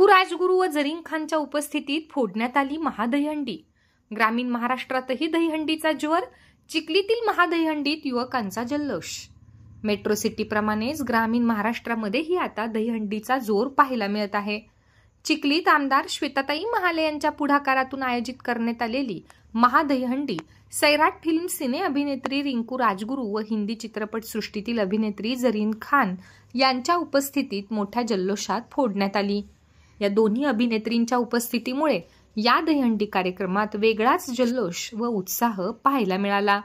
रिंकू राजगुरू व जरीन खानच्या उपस्थितीत फोडण्यात आली महादहीहंडी। ग्रामीण महाराष्ट्रातही दहीहंडीचा ज्वर, चिखलीतील महादहीहंडीत युवकांचा जल्लोष। मेट्रो सिटी प्रमाणेच ग्रामीण महाराष्ट्रामध्येही आता दहीहंडीचा जोर पाहायला मिळत आहे। चिखलीत आमदार श्वेताताई महाले यांच्या पुढाकारातून आयोजित करण्यात आलेली महादहीहंडी सैराट फिल्म सिने अभिनेत्री रिंकू राजगुरू व हिंदी चित्रपट सृष्टीतील अभिनेत्री जरीन खान यांच्या उपस्थितीत मोठ्या जल्लोषात फोडण्यात आली। या दोन्ही अभिनेत्रींच्या उपस्थितीमुळे या दहीहंडी कार्यक्रमात वेगळाच जल्लोष व उत्साह पाहायला मिळाला।